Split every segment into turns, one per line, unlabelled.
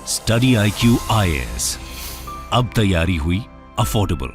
Study IQ IAS, अब तैयारी हुई अफोर्डेबल।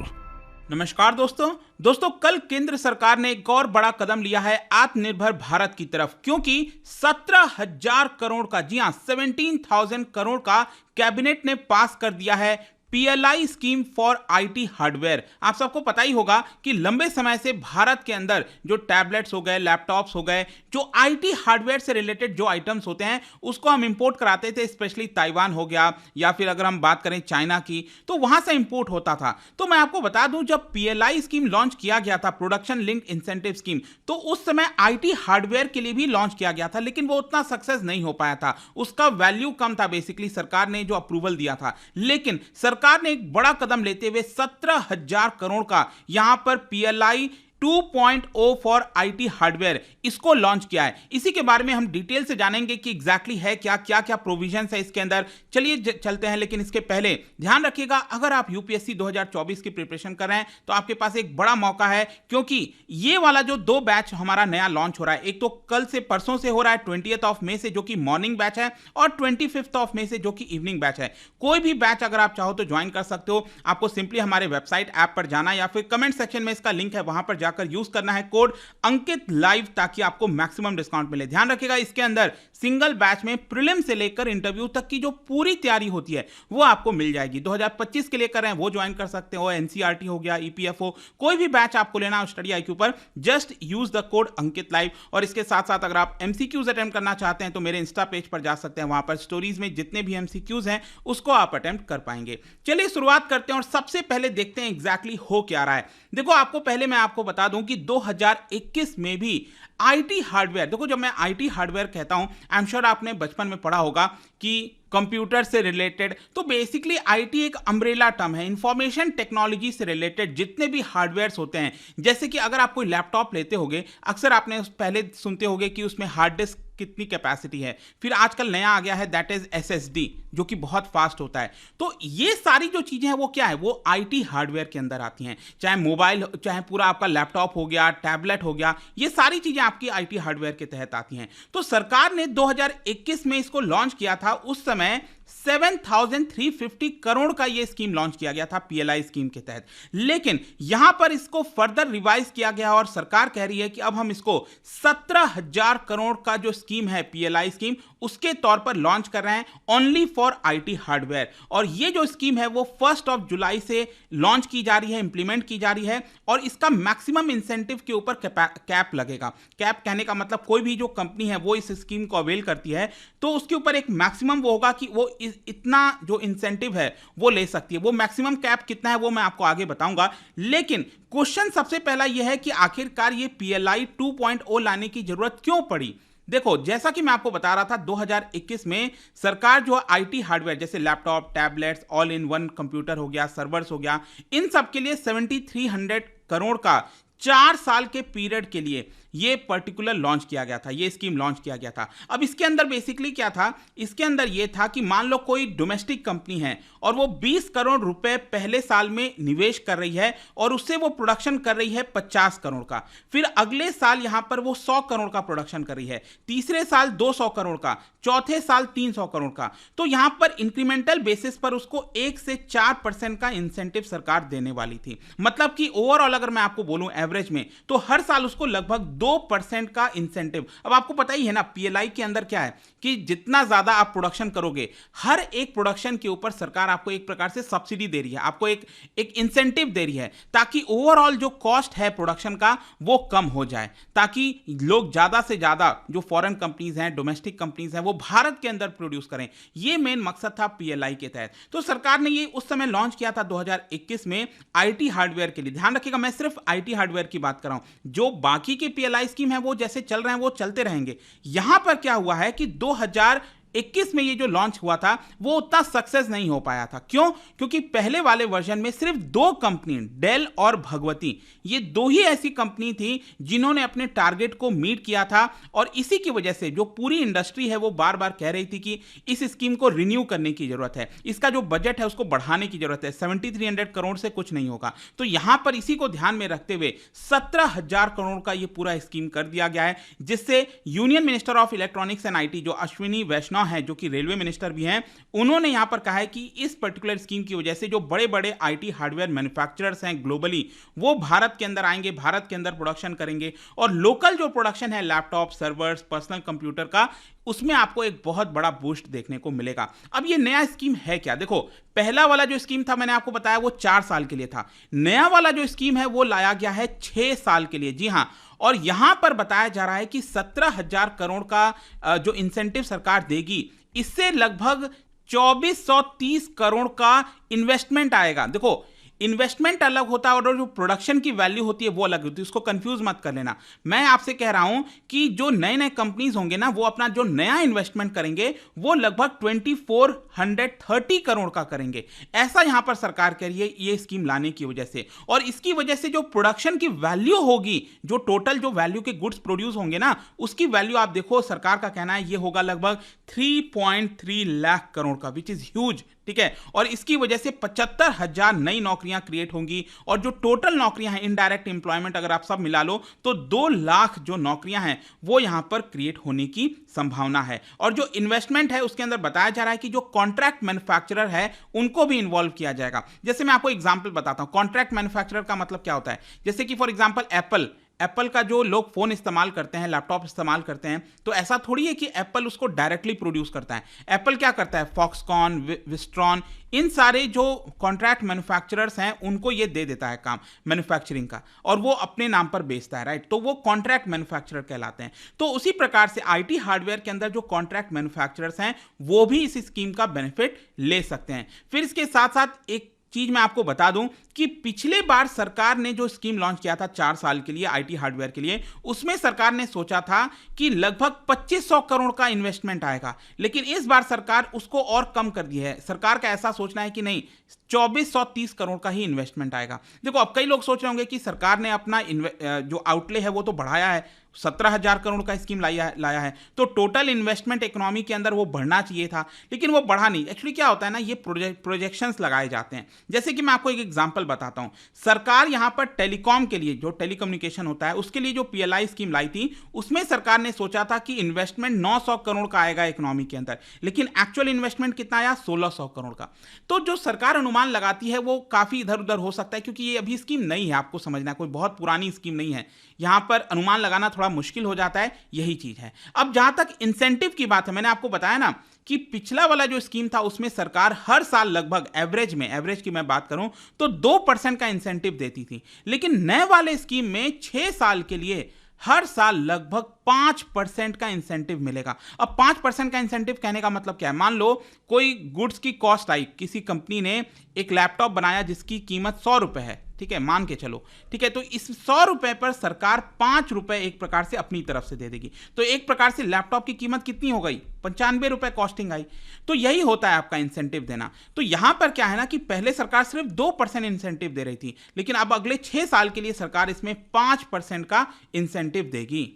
नमस्कार दोस्तों, कल केंद्र सरकार ने एक और बड़ा कदम लिया है आत्मनिर्भर भारत की तरफ, क्योंकि 17,000 करोड़ का, जी हां 17,000 करोड़ का कैबिनेट ने पास कर दिया है PLI scheme for IT hardware. आप सबको पता ही होगा कि लंबे समय से भारत के अंदर जो टैबलेट्स हो गए, लैपटॉप्स हो गए, जो IT हार्डवेयर से रिलेटेड जो आइटम्स होते हैं उसको हम इंपोर्ट कराते थे, स्पेशली ताइवान हो गया या फिर अगर हम बात करें चाइना की, तो वहां से इंपोर्ट होता था। तो मैं आपको बता दूं, जब PLI स्कीम लॉन्च किया गया था, प्रोडक्शन लिंक्ड इंसेंटिव स्कीम, तो उस समय IT हार्डवेयर के लिए भी लॉन्च किया गया था, लेकिन वो उतना सक्सेस नहीं हो पाया था, उसका वैल्यू कम था। बेसिकली सरकार ने जो अप्रूवल दिया था, लेकिन सरकार ने एक बड़ा कदम लेते हुए 17,000 करोड़ का यहां पर PLI 2.0 फॉर IT हार्डवेयर इसको लॉन्च किया है। इसी के बारे में हम डिटेल से जानेंगे कि एग्जैक्टली है क्या क्या प्रोविजंस है इसके अंदर। चलिए चलते हैं, लेकिन इसके पहले ध्यान रखिएगा, अगर आप UPSC 2024 की प्रिपरेशन कर रहे हैं तो आपके पास एक बड़ा मौका है, क्योंकि ये वाला जो 2 बैच हमारा नया लॉन्च हो रहा है, एक तो कल से परसों से हो रहा है 20th मई से, जो कि मॉर्निंग बैच है, और 25 मई से जो कि इवनिंग बैच है। कोई भी बैच अगर आप चाहो तो ज्वाइन कर सकते हो। आपको सिंपली हमारे वेबसाइट ऐप पर जाना या फिर कमेंट सेक्शन में इसका लिंक है, वहां पर जाकर यूज करना है कोड अंकित लाइव, ताकि आपको मैक्सिमम डिस्काउंट मिले। ध्यान रखिएगा, इसके अंदर सिंगल बैच में प्रीलिम से लेकर इंटरव्यू तक की जो पूरी तैयारी होती है वो आपको मिल जाएगी। 2025 के लिए कर रहे हैं वो ज्वाइन कर सकते हो, NCERT हो गया, EPFO, कोई भी बैच आपको लेना हो स्टडी IQ पर, just use the code Ankit live. और इसके साथ साथ अगर आप MCQs अटेम्प्ट करना चाहते हैं तो मेरे इंस्टा पेज पर जा सकते हैं, वहां पर स्टोरीज में जितने भी MCQs हैं उसको आप अटेम्प्ट कर पाएंगे। चलिए शुरुआत करते हैं और सबसे पहले देखते हैं एग्जैक्टली हो क्या रहा है। देखो, आपको पहले मैं आपको बता दूं कि 2021 में भी IT हार्डवेयर, देखो जब मैं IT हार्डवेयर कहता हूं, आई एम श्योर आपने बचपन में पढ़ा होगा कि कंप्यूटर से रिलेटेड, तो बेसिकली IT एक अम्ब्रेला टर्म है, इंफॉर्मेशन टेक्नोलॉजी से रिलेटेड जितने भी हार्डवेयर्स होते हैं। जैसे कि अगर आप कोई लैपटॉप लेते होगे, अक्सर आपने पहले सुनते होगे कि उसमें हार्ड डिस्क कितनी कैपेसिटी है, फिर आजकल नया आ गया है दैट इज SSD, जो कि बहुत फास्ट होता है। तो ये सारी जो चीजें हैं वो क्या है, वो IT हार्डवेयर के अंदर आती हैं। चाहे मोबाइल, चाहे पूरा आपका लैपटॉप हो गया, टैबलेट हो गया, ये सारी चीजें आपकी IT हार्डवेयर के तहत आती हैं। तो सरकार ने 2021 में इसको लॉन्च किया था, उस समय 7,350 करोड़ का ये स्कीम लॉन्च किया गया था PLI स्कीम के तहत। लेकिन यहां पर इसको फर्दर रिवाइज किया गया और सरकार कह रही है कि अब हम इसको 17,000 करोड़ का जो स्कीम है PLI स्कीम, उसके तौर पर लॉन्च कर रहे हैं ओनली फॉर IT हार्डवेयर। और ये जो स्कीम है वो 1 जुलाई से लॉन्च की जा रही है, इंप्लीमेंट की जा रही है, और इसका मैक्सिमम इंसेंटिव के ऊपर कैप लगेगा। कैप कहने का मतलब, कोई भी जो कंपनी है वो इस स्कीम को अवेल करती है तो उसके ऊपर एक मैक्सिमम वो होगा कि वो इतना जो इंसेंटिव है वो ले सकती है। वो मैक्सिमम कैप कितना है वो मैं आपको आगे बताऊंगा। लेकिन क्वेश्चन सबसे पहला यह है कि आखिरकार ये PLI 2.0 लाने की जरूरत क्यों पड़ी। देखो, जैसा कि मैं आपको बता रहा था, 2021 में सरकार जो IT हार्डवेयर जैसे laptop, tablets, all in one computer हो गया, सर्वर्स हो गया, इन सब के लिए 7,300 करोड़ का 4 साल के पीरियड के लिए ये पर्टिकुलर लॉन्च किया गया था, ये स्कीम लॉन्च किया गया था। अब इसके अंदर बेसिकली क्या था, इसके अंदर ये था कि मान लो कोई डोमेस्टिक कंपनी है और वो 20 करोड़ रुपए पहले साल में निवेश कर रही है और उससे वो प्रोडक्शन कर रही है 50 करोड़ का, फिर अगले साल यहां पर वो 100 करोड़ का प्रोडक्शन कर रही है, तीसरे साल 200 करोड़ का, चौथे साल 300 करोड़ का। तो यहां पर इंक्रीमेंटल बेसिस पर उसको 1 से 4% का इंसेंटिव सरकार देने वाली थी। मतलब कि ओवरऑल अगर मैं आपको बोलूं एवरेज में, तो हर साल उसको लगभग 2% का इंसेंटिव। अब आपको पता ही है ना PLI के अंदर क्या है कि जितना ज्यादा आप प्रोडक्शन करोगे, हर एक प्रोडक्शन के ऊपर सरकार आपको एक प्रकार से सब्सिडी दे रही है, आपको एक इंसेंटिव दे रही है, ताकि ओवरऑल जो कॉस्ट है प्रोडक्शन का वो कम हो जाए, ताकि लोग ज्यादा से ज्यादा जो फॉरेन कंपनीज हैं, डोमेस्टिक कंपनीज हैं, वो भारत के अंदर प्रोड्यूस करें। ये मेन मकसद था PLI के तहत। तो सरकार ने ये उस समय लॉन्च किया था 2021 में IT हार्डवेयर के लिए। ध्यान रखिएगा, मैं सिर्फ IT हार्डवेयर की बात कर रहा हूं, जो बाकी के PLI स्कीम है वो जैसे चल रहे हैं वो चलते रहेंगे। यहां पर क्या हुआ है कि 2021 में ये जो लॉन्च हुआ था वो उतना सक्सेस नहीं हो पाया था। क्यों? क्योंकि पहले वाले वर्जन में सिर्फ 2 कंपनी, डेल और भगवती, ये 2 ही ऐसी कंपनी थी जिन्होंने अपने टारगेट को मीट किया था, और इसी की वजह से जो पूरी इंडस्ट्री है वो बार बार कह रही थी कि इस स्कीम को रिन्यू करने की जरूरत है, इसका जो बजट है उसको बढ़ाने की जरूरत है, 7,300 करोड़ से कुछ नहीं होगा। तो यहां पर इसी को ध्यान में रखते हुए 17,000 करोड़ का ये पूरा स्कीम कर दिया गया है, जिससे union minister of electronics and IT जो अश्विनी वैष्णव खन्ना है जो कि रेलवे मिनिस्टर भी हैं, उन्होंने यहां पर कहा है कि इस पर्टिकुलर स्कीम की वजह से जो बड़े बड़े आईटी हार्डवेयर मैन्युफैक्चरर्स हैं ग्लोबली, वो भारत के अंदर आएंगे, भारत के अंदर प्रोडक्शन करेंगे, और लोकल जो प्रोडक्शन है लैपटॉप, सर्वर्स, पर्सनल कंप्यूटर का, उसमें आपको एक बहुत बड़ा बूस्ट देखने को मिलेगा। अब ये नया स्कीम है क्या? देखो, पहला वाला जो स्कीम था मैंने आपको बताया वो 4 साल के लिए था। नया वाला जो स्कीम है वो लाया गया है 6 साल के लिए। जी हां, और यहां पर बताया जा रहा है कि 17,000 करोड़ का जो इंसेंटिव सरकार देगी, इससे लगभग 2430 करोड़ का इन्वेस्टमेंट आएगा। देखो, इन्वेस्टमेंट अलग होता है और जो प्रोडक्शन की वैल्यू होती है वो अलग होती है, उसको कंफ्यूज मत कर लेना। मैं आपसे कह रहा हूं कि जो नए नए कंपनीज होंगे ना, वो अपना जो नया इन्वेस्टमेंट करेंगे वो लगभग 2430 करोड़ का करेंगे। ऐसा यहां पर सरकार कह रही है ये स्कीम लाने की वजह से, और इसकी वजह से जो प्रोडक्शन की वैल्यू होगी, जो टोटल जो वैल्यू के गुड्स प्रोड्यूस होंगे ना, उसकी वैल्यू आप देखो, सरकार का कहना है ये होगा लगभग 3.3 लाख करोड़ का, विच इज ह्यूज। ठीक है, और इसकी वजह से 75,000 नई नौकरियां क्रिएट होंगी, और जो टोटल नौकरियां हैं, इनडायरेक्ट एम्प्लॉयमेंट अगर आप सब मिला लो तो 2 लाख जो नौकरियां हैं वो यहां पर क्रिएट होने की संभावना है। और जो इन्वेस्टमेंट है उसके अंदर बताया जा रहा है कि जो कॉन्ट्रैक्ट मैन्युफैक्चरर है उनको भी इन्वॉल्व किया जाएगा। जैसे मैं आपको एग्जांपल बताता हूं, कॉन्ट्रैक्ट मैन्युफैक्चरर का मतलब क्या होता है। जैसे कि फॉर एग्जांपल एप्पल का जो लोग फोन इस्तेमाल करते हैं, लैपटॉप इस्तेमाल करते हैं, तो ऐसा थोड़ी है कि एप्पल उसको डायरेक्टली प्रोड्यूस करता है। एप्पल क्या करता है, फॉक्सकॉन, विस्ट्रॉन, इन सारे जो कॉन्ट्रैक्ट मैन्युफैक्चरर्स हैं उनको ये दे देता है काम मैन्युफैक्चरिंग का, और वो अपने नाम पर बेचता है, राइट। तो वो कॉन्ट्रैक्ट मैन्युफैक्चरर कहलाते हैं। तो उसी प्रकार से आईटी हार्डवेयर के अंदर जो कॉन्ट्रैक्ट मैन्युफैक्चरर्स हैं वो भी इस स्कीम का बेनिफिट ले सकते हैं। फिर इसके साथ साथ एक चीज मैं आपको बता दूं कि पिछले बार सरकार ने जो स्कीम लॉन्च किया था 4 साल के लिए आईटी हार्डवेयर के लिए, उसमें सरकार ने सोचा था कि लगभग 2500 करोड़ का इन्वेस्टमेंट आएगा, लेकिन इस बार सरकार उसको और कम कर दी है। सरकार का ऐसा सोचना है कि नहीं, 2430 करोड़ का ही इन्वेस्टमेंट आएगा। देखो, अब कई लोग सोच रहे होंगे कि सरकार ने अपना जो आउटले है वो तो बढ़ाया है, 17,000 करोड़ का स्कीम लाया है, तो टोटल इन्वेस्टमेंट इकोनॉमी के अंदर वो बढ़ना चाहिए था, लेकिन वो बढ़ा नहीं। एक्चुअली क्या होता है ना, ये प्रोजेक्शंस लगाए जाते हैं। जैसे कि मैं आपको एक एग्जांपल बताता हूं, सरकार यहां पर टेलीकॉम के लिए, जो टेलीकम्युनिकेशन होता है, उसके लिए जो पीएलआई स्कीम लाई थी, उसमें सरकार ने सोचा था कि इन्वेस्टमेंट 900 करोड़ का आएगा इकोनॉमी के अंदर, लेकिन एक्चुअल इन्वेस्टमेंट कितना आया, 1600 करोड़ का। तो जो सरकार अनुमान लगाती है वो काफी इधर उधर हो सकता है, क्योंकि ये अभी स्कीम नई है, आपको समझना है, कोई बहुत पुरानी स्कीम नहीं है। यहां पर अनुमान लगाना थोड़ा मुश्किल हो जाता है, यही चीज है। अब जहां तक इंसेंटिव की बात है, मैंने आपको बताया ना कि पिछला वाला जो स्कीम था उसमें सरकार हर साल लगभग एवरेज की मैं बात करूं तो 2% का इंसेंटिव देती थी, लेकिन नए वाले स्कीम में 6 साल के लिए हर साल लगभग 5% का इंसेंटिव मिलेगा। अब 5% का इंसेंटिव कहने का मतलब क्या है, मान लो कोई गुड्स की कॉस्ट आई, किसी कंपनी ने एक लैपटॉप बनाया जिसकी कीमत 100 रुपए है, ठीक है, मान के चलो, ठीक है, तो इस 100 रुपए पर सरकार 5 रुपए एक प्रकार से अपनी तरफ से दे देगी, तो एक प्रकार से लैपटॉप की कीमत कितनी हो गई, 95 रुपए कॉस्टिंग आई। तो यही होता है आपका इंसेंटिव देना। तो यहां पर क्या है ना कि पहले सरकार सिर्फ 2% इंसेंटिव दे रही थी, लेकिन अब अगले 6 साल के लिए सरकार इसमें 5% का इंसेंटिव देगी।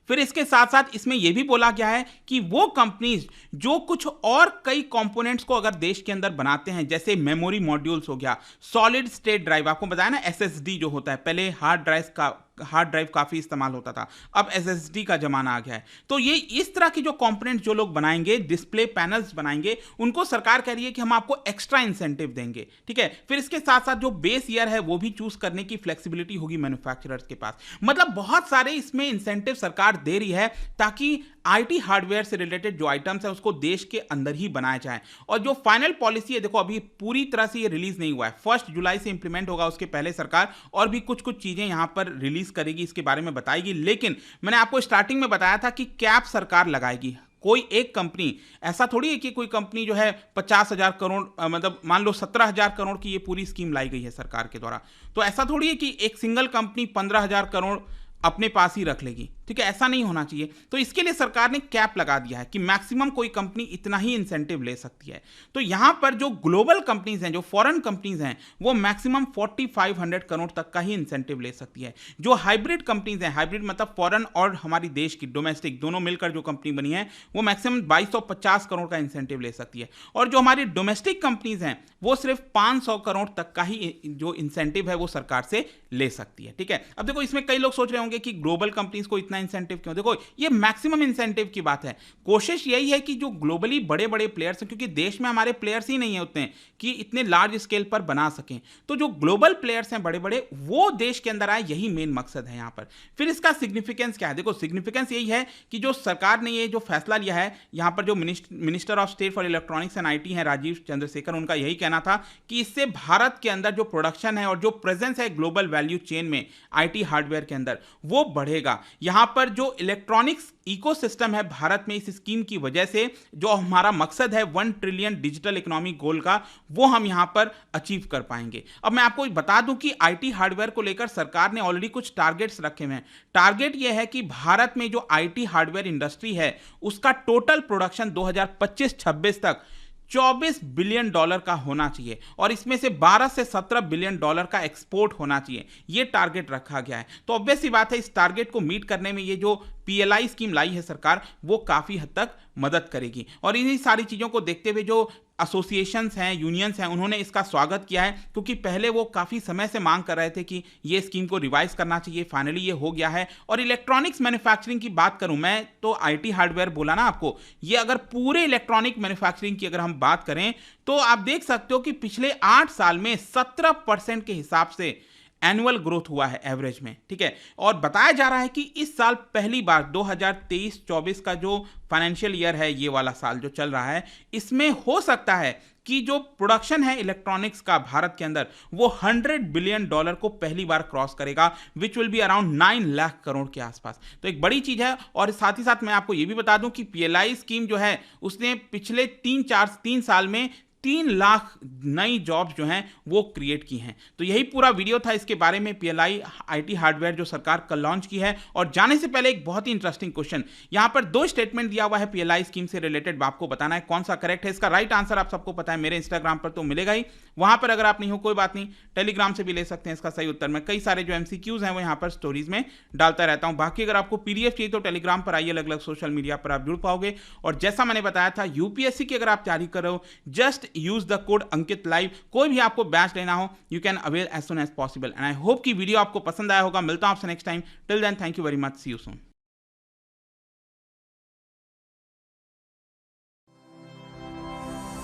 फिर इसके साथ साथ इसमें यह भी बोला गया है कि वो कंपनीज जो कुछ और कई कंपोनेंट्स को अगर देश के अंदर बनाते हैं, जैसे मेमोरी मॉड्यूल्स हो गया, सॉलिड स्टेट ड्राइव, आपको बताया ना एसएसडी जो होता है, पहले हार्ड ड्राइव काफी इस्तेमाल होता था, अब एसएसडी का जमाना आ गया है। तो ये इस तरह की जो कंपोनेंट जो लोग बनाएंगे, डिस्प्ले पैनल्स बनाएंगे, उनको सरकार कह रही है कि हम आपको एक्स्ट्रा इंसेंटिव देंगे, ठीक है। फिर इसके साथ साथ जो बेस ईयर है वो भी चूज करने की फ्लेक्सिबिलिटी होगी मैन्युफैक्चरर्स के पास। मतलब बहुत सारे इसमें इंसेंटिव सरकार दे रही है ताकि आईटी हार्डवेयर से रिलेटेड जो आइटम्स है उसको देश के अंदर ही बनाया जाए। और जो फाइनल पॉलिसी है, देखो अभी पूरी तरह से ये रिलीज नहीं हुआ है, 1 जुलाई से इंप्लीमेंट होगा, उसके पहले सरकार और भी कुछ चीजें यहां पर रिलीज करेगी, इसके बारे में बताएगी। लेकिन मैंने आपको स्टार्टिंग में बताया था कि कैप सरकार लगाएगी। कोई एक कंपनी, ऐसा थोड़ी है कि कोई कंपनी जो है 50,000 करोड़, मतलब मान लो 17,000 करोड़ की ये पूरी स्कीम लाई गई है सरकार के द्वारा, तो ऐसा थोड़ी है कि एक सिंगल कंपनी 15,000 करोड़ अपने पास ही रख लेगी, ठीक है, ऐसा नहीं होना चाहिए। तो इसके लिए सरकार ने कैप लगा दिया है कि मैक्सिमम कोई कंपनी इतना ही इंसेंटिव ले सकती है। तो यहां पर जो ग्लोबल कंपनीज हैं, जो फॉरेन कंपनीज हैं, वो मैक्सिमम 4,500 करोड़ तक का ही इंसेंटिव ले सकती है। जो हाइब्रिड कंपनीज हैं, हाइब्रिड मतलब फॉरेन और हमारी देश की डोमेस्टिक दोनों मिलकर जो कंपनी बनी है, वो मैक्सिमम 2,250 करोड़ का इंसेंटिव ले सकती है। और जो हमारी डोमेस्टिक कंपनीज हैं वो सिर्फ 500 करोड़ तक का ही जो इंसेंटिव है वो सरकार से ले सकती है, ठीक है। अब देखो इसमें कई लोग सोच रहे होंगे कि ग्लोबल कंपनीज को इतना इतना इंसेंटिव क्यों? देखो, ये मैक्सिमम इंसेंटिव की बात है। कोशिश यही है कि जो ग्लोबली बड़े बड़े प्लेयर्स हैं, क्योंकि देश में हमारे प्लेयर्स ही नहीं है उतने कि इतने लार्ज स्केल पर बना सकें, तो जो ग्लोबल प्लेयर्स हैं बड़े बड़े, वो देश के अंदर आए, यही मेन मकसद है यहाँ पर। फिर इसका सिग्निफिकेंस क्या है? देखो, सिग्निफिकेंस यही है कि जो सरकार ने ये जो फैसला लिया है, यहाँ पर जो minister of state for electronics and IT है राजीव चंद्रशेखर, उनका यही कहना था कि इससे भारत के अंदर जो प्रोडक्शन है और जो प्रेजेंस है ग्लोबल वैल्यू चेन में आईटी हार्डवेयर के अंदर, वो बढ़ेगा। यहां पर जो इलेक्ट्रॉनिक्स इकोसिस्टम है भारत में, इस स्कीम की वजह से जो हमारा मकसद है 1 ट्रिलियन डिजिटल इकोनॉमी गोल का, वो हम यहां पर अचीव कर पाएंगे। अब मैं आपको बता दूं कि आईटी हार्डवेयर को लेकर सरकार ने ऑलरेडी कुछ टारगेट्स रखे हुए हैं। टारगेट यह है कि भारत में जो आईटी हार्डवेयर इंडस्ट्री है, उसका टोटल प्रोडक्शन 2025-26 तक $24 बिलियन का होना चाहिए और इसमें से 12 से 17 बिलियन डॉलर का एक्सपोर्ट होना चाहिए। ये टारगेट रखा गया है। तो ऑब्वियस सी बात है, इस टारगेट को मीट करने में ये जो पीएलआई स्कीम लाई है सरकार, वो काफी हद तक मदद करेगी। और इन्हीं सारी चीजों को देखते हुए जो एसोसिएशंस हैं, यूनियंस हैं, उन्होंने इसका स्वागत किया है, क्योंकि पहले वो काफी समय से मांग कर रहे थे कि ये स्कीम को रिवाइज करना चाहिए। फाइनली ये हो गया है। और इलेक्ट्रॉनिक्स मैन्युफैक्चरिंग की बात करूं, मैं तो आईटी हार्डवेयर बोला ना आपको, ये अगर पूरे इलेक्ट्रॉनिक मैन्युफैक्चरिंग की अगर हम बात करें, तो आप देख सकते हो कि पिछले 8 साल में 17% के हिसाब से एनुअल ग्रोथ हुआ है एवरेज में, ठीक है। और बताया जा रहा है कि इस साल पहली बार 2023-24 का जो फाइनेंशियल ईयर है, ये वाला साल जो चल रहा है, इसमें हो सकता है कि जो प्रोडक्शन है इलेक्ट्रॉनिक्स का भारत के अंदर, वो $100 बिलियन को पहली बार क्रॉस करेगा, which will be around 9 lakh crore के आसपास। तो एक बड़ी चीज है। और साथ ही साथ मैं आपको ये भी बता दूं कि पीएलआई स्कीम जो है, उसने पिछले 3 साल में 3 लाख नई जॉब्स जो हैं वो क्रिएट की हैं। तो यही पूरा वीडियो था इसके बारे में, पीएलआई आईटी हार्डवेयर जो सरकार कल लॉन्च की है। और जाने से पहले एक बहुत ही इंटरेस्टिंग क्वेश्चन, यहां पर 2 स्टेटमेंट दिया हुआ है पीएलआई स्कीम से रिलेटेड, आपको बताना है कौन सा करेक्ट है। इसका राइट आंसर आप सबको पता है, मेरे इंस्टाग्राम पर तो मिलेगा ही, वहां पर अगर आप नहीं हो कोई बात नहीं, टेलीग्राम से भी ले सकते हैं इसका सही उत्तर। मैं कई सारे जो एमसीक्यूज हैं वो यहां पर स्टोरीज में डालता रहता हूं। बाकी अगर आपको पीडीएफ चाहिए तो टेलीग्राम पर आइए, अलग अलग सोशल मीडिया पर आप जुड़ पाओगे। और जैसा मैंने बताया था, यूपीएससी की अगर आप तैयारी कर रहे हो, just use the code Ankit live. कोई भी आपको बैच लेना हो, you can avail as soon as possible. And I hope कि वीडियो आपको पसंद आया होगा। मिलता हूं आपसे next time. Till then, thank you very much, see you soon.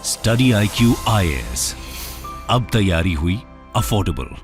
Study IQ IAS, अब तैयारी हुई अफोर्डेबल।